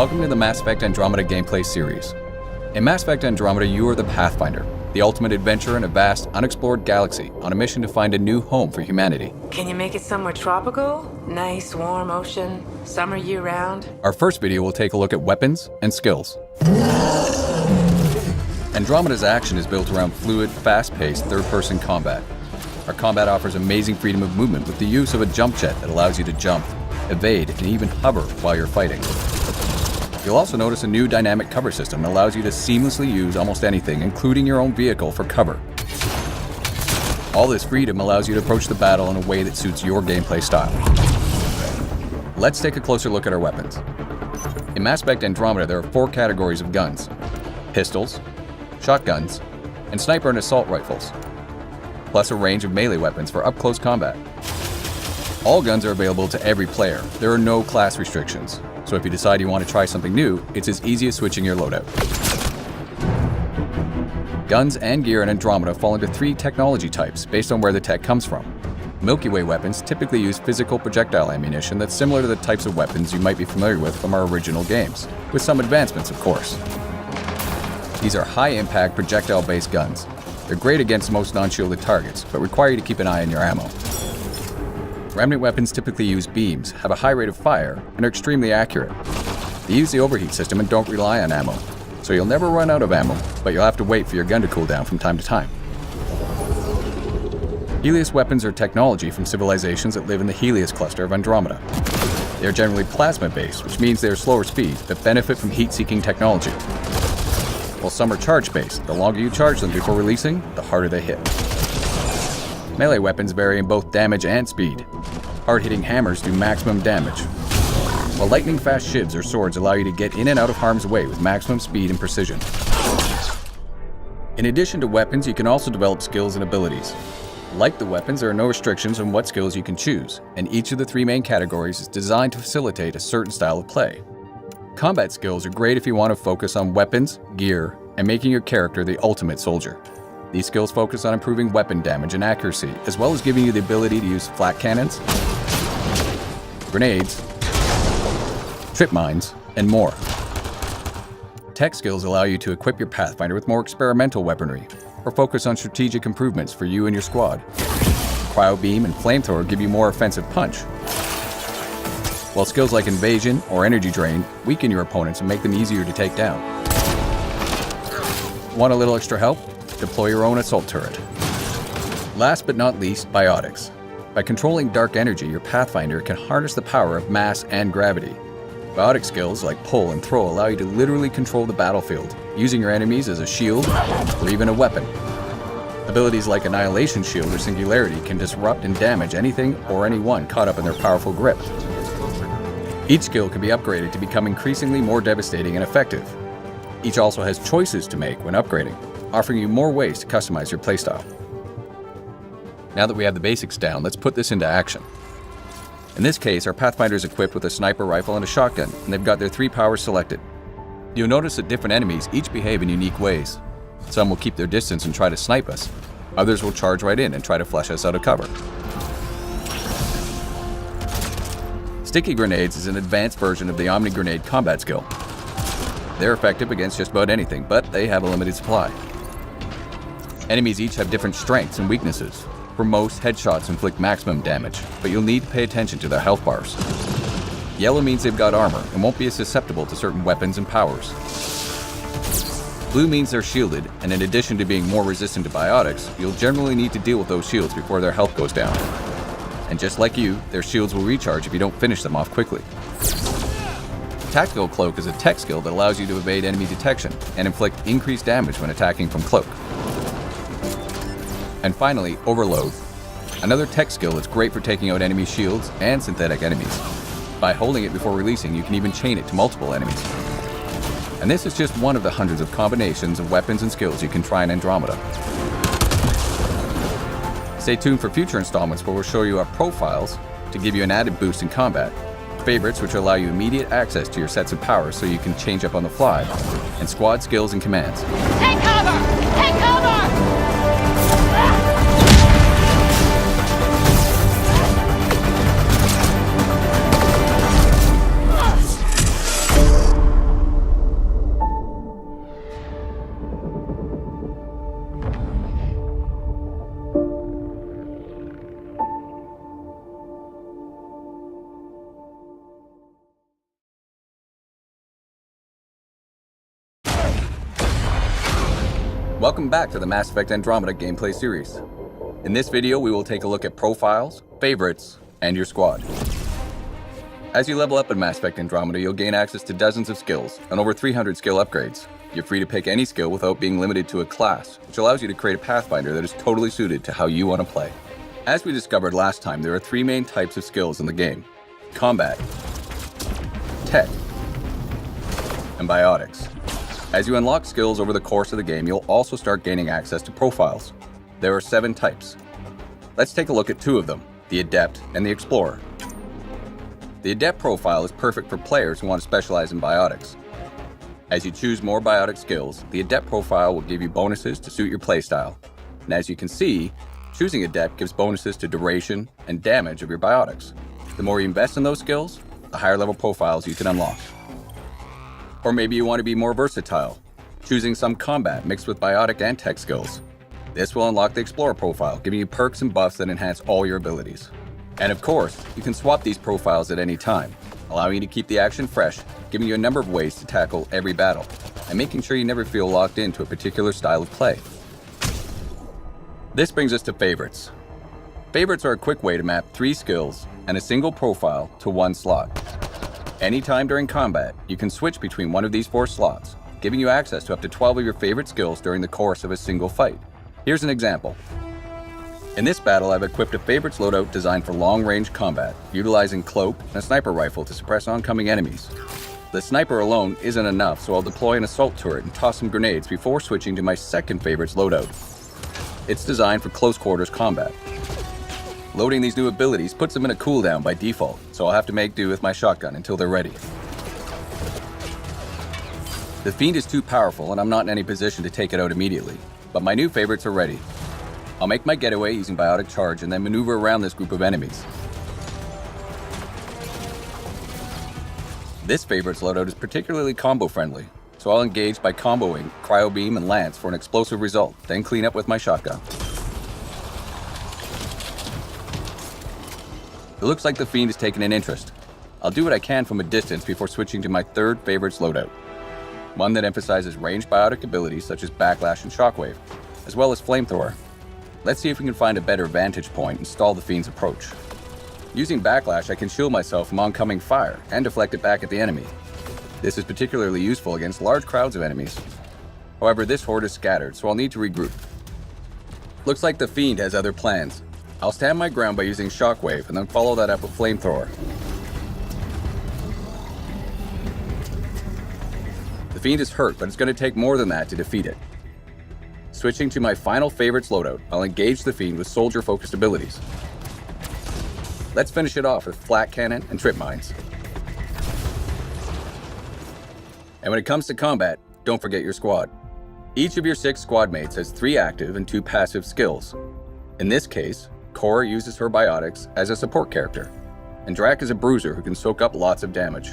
Welcome to the Mass Effect Andromeda gameplay series. In Mass Effect Andromeda, you are the Pathfinder, the ultimate adventurer in a vast, unexplored galaxy on a mission to find a new home for humanity. Can you make it somewhere tropical? Nice, warm ocean, summer year-round? Our first video will take a look at weapons and skills. Andromeda's action is built around fluid, fast-paced, third-person combat. Our combat offers amazing freedom of movement with the use of a jump jet that allows you to jump, evade, and even hover while you're fighting. You'll also notice a new dynamic cover system that allows you to seamlessly use almost anything, including your own vehicle, for cover. All this freedom allows you to approach the battle in a way that suits your gameplay style. Let's take a closer look at our weapons. In Mass Effect Andromeda, there are 4 categories of guns: pistols, shotguns, and sniper and assault rifles, plus a range of melee weapons for up-close combat. All guns are available to every player. There are no class restrictions, so if you decide you want to try something new, it's as easy as switching your loadout. Guns and gear in Andromeda fall into 3 technology types based on where the tech comes from. Milky Way weapons typically use physical projectile ammunition that's similar to the types of weapons you might be familiar with from our original games, with some advancements, of course. These are high-impact projectile-based guns. They're great against most non-shielded targets, but require you to keep an eye on your ammo. Remnant weapons typically use beams, have a high rate of fire, and are extremely accurate. They use the overheat system and don't rely on ammo, so you'll never run out of ammo, but you'll have to wait for your gun to cool down from time to time. Helios weapons are technology from civilizations that live in the Helios cluster of Andromeda. They are generally plasma-based, which means they are slower speed, but benefit from heat-seeking technology. While some are charge-based, the longer you charge them before releasing, the harder they hit. Melee weapons vary in both damage and speed. Hard-hitting hammers do maximum damage, while lightning-fast shivs or swords allow you to get in and out of harm's way with maximum speed and precision. In addition to weapons, you can also develop skills and abilities. Like the weapons, there are no restrictions on what skills you can choose, and each of the 3 main categories is designed to facilitate a certain style of play. Combat skills are great if you want to focus on weapons, gear, and making your character the ultimate soldier. These skills focus on improving weapon damage and accuracy, as well as giving you the ability to use flat cannons, grenades, trip mines, and more. Tech skills allow you to equip your Pathfinder with more experimental weaponry, or focus on strategic improvements for you and your squad. Cryo beam and flamethrower give you more offensive punch, while skills like invasion or energy drain weaken your opponents and make them easier to take down. Want a little extra help? Deploy your own assault turret. Last but not least, biotics. By controlling dark energy, your Pathfinder can harness the power of mass and gravity. Biotic skills like pull and throw allow you to literally control the battlefield, using your enemies as a shield or even a weapon. Abilities like Annihilation Shield or Singularity can disrupt and damage anything or anyone caught up in their powerful grip. Each skill can be upgraded to become increasingly more devastating and effective. Each also has choices to make when upgrading, offering you more ways to customize your playstyle. Now that we have the basics down, let's put this into action. In this case, our Pathfinder is equipped with a sniper rifle and a shotgun, and they've got their 3 powers selected. You'll notice that different enemies each behave in unique ways. Some will keep their distance and try to snipe us. Others will charge right in and try to flush us out of cover. Sticky grenades is an advanced version of the Omni Grenade combat skill. They're effective against just about anything, but they have a limited supply. Enemies each have different strengths and weaknesses. For most, headshots inflict maximum damage, but you'll need to pay attention to their health bars. Yellow means they've got armor and won't be as susceptible to certain weapons and powers. Blue means they're shielded, and in addition to being more resistant to biotics, you'll generally need to deal with those shields before their health goes down. And just like you, their shields will recharge if you don't finish them off quickly. Tactical Cloak is a tech skill that allows you to evade enemy detection and inflict increased damage when attacking from cloak. And finally, Overload, another tech skill that's great for taking out enemy shields and synthetic enemies. By holding it before releasing, you can even chain it to multiple enemies. And this is just one of the hundreds of combinations of weapons and skills you can try in Andromeda. Stay tuned for future installments where we'll show you our profiles to give you an added boost in combat, favorites which allow you immediate access to your sets of powers so you can change up on the fly, and squad skills and commands. Take cover! Take cover! Welcome back to the Mass Effect Andromeda gameplay series. In this video, we will take a look at profiles, favorites, and your squad. As you level up in Mass Effect Andromeda, you'll gain access to dozens of skills and over 300 skill upgrades. You're free to pick any skill without being limited to a class, which allows you to create a pathfinder that is totally suited to how you want to play. As we discovered last time, there are three main types of skills in the game: combat, tech, and biotics. As you unlock skills over the course of the game, you'll also start gaining access to profiles. There are 7 types. Let's take a look at 2 of them, the Adept and the Explorer. The Adept profile is perfect for players who want to specialize in biotics. As you choose more biotic skills, the Adept profile will give you bonuses to suit your playstyle. And as you can see, choosing Adept gives bonuses to duration and damage of your biotics. The more you invest in those skills, the higher level profiles you can unlock. Or maybe you want to be more versatile, choosing some combat mixed with biotic and tech skills. This will unlock the Explorer profile, giving you perks and buffs that enhance all your abilities. And of course, you can swap these profiles at any time, allowing you to keep the action fresh, giving you a number of ways to tackle every battle, and making sure you never feel locked into a particular style of play. This brings us to favorites. Favorites are a quick way to map 3 skills and a single profile to one slot. Anytime during combat, you can switch between one of these 4 slots, giving you access to up to 12 of your favorite skills during the course of a single fight. Here's an example. In this battle, I've equipped a favorites loadout designed for long-range combat, utilizing cloak and a sniper rifle to suppress oncoming enemies. The sniper alone isn't enough, so I'll deploy an assault turret and toss some grenades before switching to my second favorites loadout. It's designed for close quarters combat. Loading these new abilities puts them in a cooldown by default, so I'll have to make do with my shotgun until they're ready. The Fiend is too powerful and I'm not in any position to take it out immediately, but my new favorites are ready. I'll make my getaway using Biotic Charge and then maneuver around this group of enemies. This favorites loadout is particularly combo friendly, so I'll engage by comboing Cryo Beam and Lance for an explosive result, then clean up with my shotgun. It looks like the Fiend has taken an interest. I'll do what I can from a distance before switching to my third favorites loadout, one that emphasizes ranged biotic abilities such as Backlash and Shockwave, as well as Flamethrower. Let's see if we can find a better vantage point and stall the Fiend's approach. Using Backlash, I can shield myself from oncoming fire and deflect it back at the enemy. This is particularly useful against large crowds of enemies. However, this horde is scattered, so I'll need to regroup. Looks like the Fiend has other plans. I'll stand my ground by using Shockwave and then follow that up with Flamethrower. The Fiend is hurt, but it's going to take more than that to defeat it. Switching to my final favorites loadout, I'll engage the Fiend with soldier-focused abilities. Let's finish it off with Flak Cannon and Trip Mines. And when it comes to combat, don't forget your squad. Each of your 6 squad mates has 3 active and 2 passive skills. In this case, Cora uses her biotics as a support character, and Drac is a bruiser who can soak up lots of damage.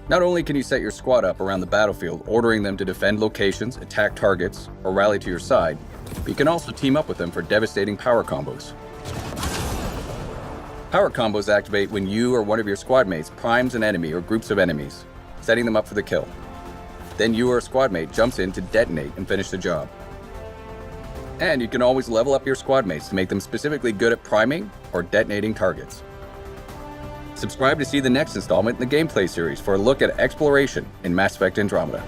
Not only can you set your squad up around the battlefield, ordering them to defend locations, attack targets, or rally to your side, but you can also team up with them for devastating power combos. Power combos activate when you or one of your squad mates primes an enemy or groups of enemies, setting them up for the kill. Then you or a squad mate jumps in to detonate and finish the job. And you can always level up your squad mates to make them specifically good at priming or detonating targets. Subscribe to see the next installment in the gameplay series for a look at exploration in Mass Effect Andromeda.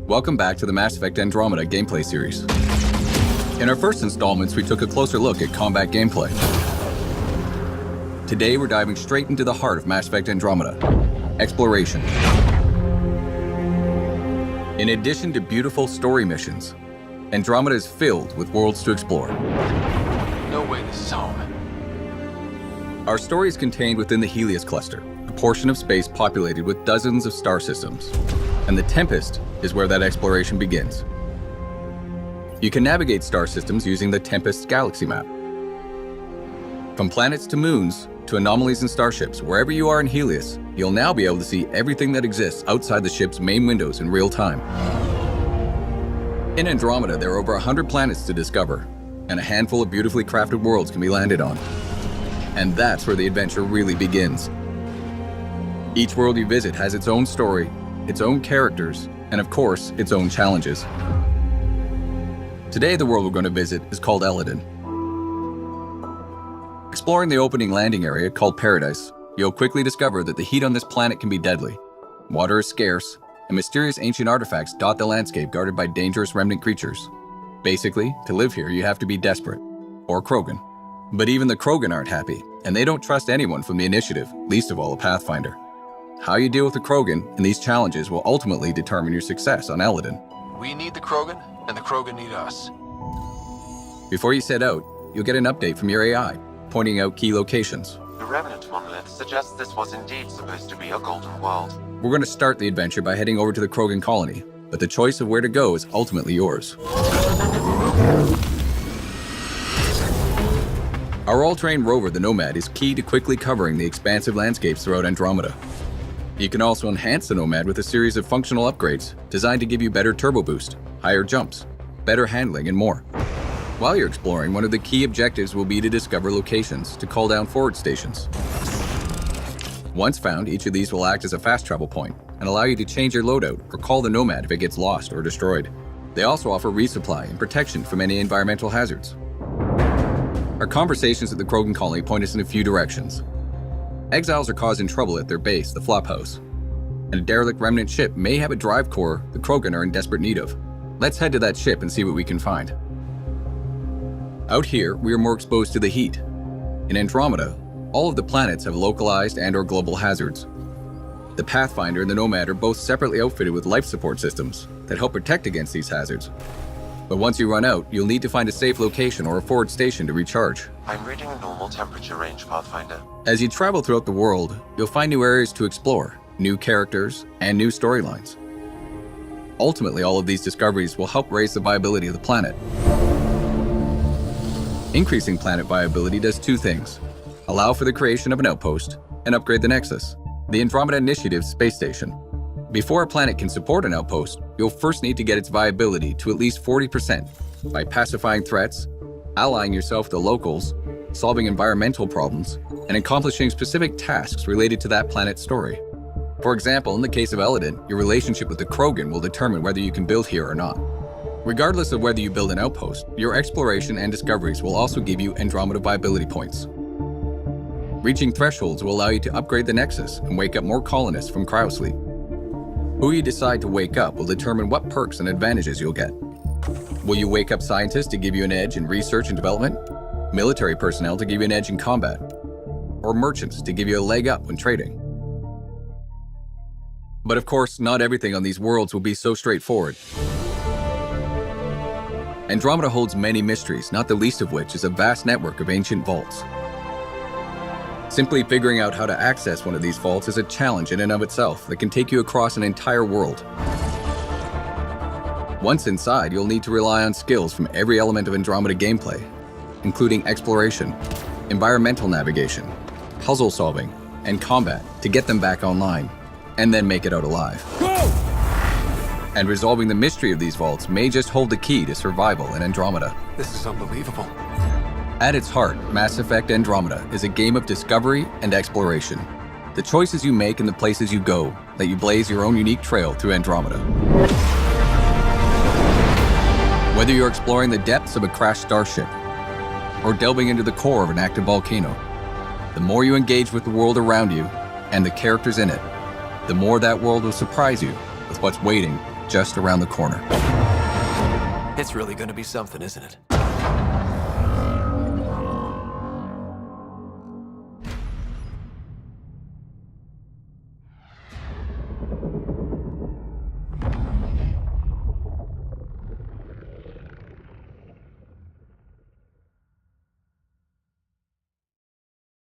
Welcome back to the Mass Effect Andromeda gameplay series. In our first installments, we took a closer look at combat gameplay. Today, we're diving straight into the heart of Mass Effect Andromeda: exploration. In addition to beautiful story missions, Andromeda is filled with worlds to explore. No way this is home. Our story is contained within the Helios cluster, a portion of space populated with dozens of star systems. And the Tempest is where that exploration begins. You can navigate star systems using the Tempest's galaxy map. From planets to moons, to anomalies and starships, wherever you are in Helios, you'll now be able to see everything that exists outside the ship's main windows in real time. In Andromeda, there are over 100 planets to discover, and a handful of beautifully crafted worlds can be landed on. And that's where the adventure really begins. Each world you visit has its own story, its own characters, and of course, its own challenges. Today, the world we're going to visit is called Eladin. Exploring the opening landing area called Paradise, you'll quickly discover that the heat on this planet can be deadly. Water is scarce, and mysterious ancient artifacts dot the landscape guarded by dangerous remnant creatures. Basically, to live here, you have to be desperate, or Krogan. But even the Krogan aren't happy, and they don't trust anyone from the initiative, least of all a Pathfinder. How you deal with the Krogan and these challenges will ultimately determine your success on Eladin. We need the Krogan, and the Krogan need us. Before you set out, you'll get an update from your AI, pointing out key locations. The Remnant monolith suggests this was indeed supposed to be a golden world. We're going to start the adventure by heading over to the Krogan colony, but the choice of where to go is ultimately yours. Our all-terrain rover, the Nomad, is key to quickly covering the expansive landscapes throughout Andromeda. You can also enhance the Nomad with a series of functional upgrades designed to give you better turbo boost, higher jumps, better handling, and more. While you're exploring, one of the key objectives will be to discover locations to call down forward stations. Once found, each of these will act as a fast travel point and allow you to change your loadout or call the Nomad if it gets lost or destroyed. They also offer resupply and protection from any environmental hazards. Our conversations at the Krogan colony point us in a few directions. Exiles are causing trouble at their base, the Flophouse, and a derelict remnant ship may have a drive core the Krogan are in desperate need of. Let's head to that ship and see what we can find. Out here, we are more exposed to the heat. In Andromeda, all of the planets have localized and/or global hazards. The Pathfinder and the Nomad are both separately outfitted with life support systems that help protect against these hazards. But once you run out, you'll need to find a safe location or a forward station to recharge. I'm reading normal temperature range, Pathfinder. As you travel throughout the world, you'll find new areas to explore, new characters, and new storylines. Ultimately, all of these discoveries will help raise the viability of the planet. Increasing planet viability does two things: allow for the creation of an outpost, and upgrade the Nexus, the Andromeda Initiative's space station. Before a planet can support an outpost, you'll first need to get its viability to at least 40% by pacifying threats, allying yourself with the locals, solving environmental problems, and accomplishing specific tasks related to that planet's story. For example, in the case of Eladin, your relationship with the Krogan will determine whether you can build here or not. Regardless of whether you build an outpost, your exploration and discoveries will also give you Andromeda viability points. Reaching thresholds will allow you to upgrade the Nexus and wake up more colonists from cryosleep. Who you decide to wake up will determine what perks and advantages you'll get. Will you wake up scientists to give you an edge in research and development? Military personnel to give you an edge in combat? Or merchants to give you a leg up when trading? But of course, not everything on these worlds will be so straightforward. Andromeda holds many mysteries, not the least of which is a vast network of ancient vaults. Simply figuring out how to access one of these vaults is a challenge in and of itself that can take you across an entire world. Once inside, you'll need to rely on skills from every element of Andromeda gameplay, including exploration, environmental navigation, puzzle solving, and combat to get them back online, and then make it out alive. And resolving the mystery of these vaults may just hold the key to survival in Andromeda. This is unbelievable. At its heart, Mass Effect Andromeda is a game of discovery and exploration. The choices you make and the places you go let you blaze your own unique trail through Andromeda. Whether you're exploring the depths of a crashed starship or delving into the core of an active volcano, the more you engage with the world around you and the characters in it, the more that world will surprise you with what's waiting just around the corner. It's really gonna be something, isn't it?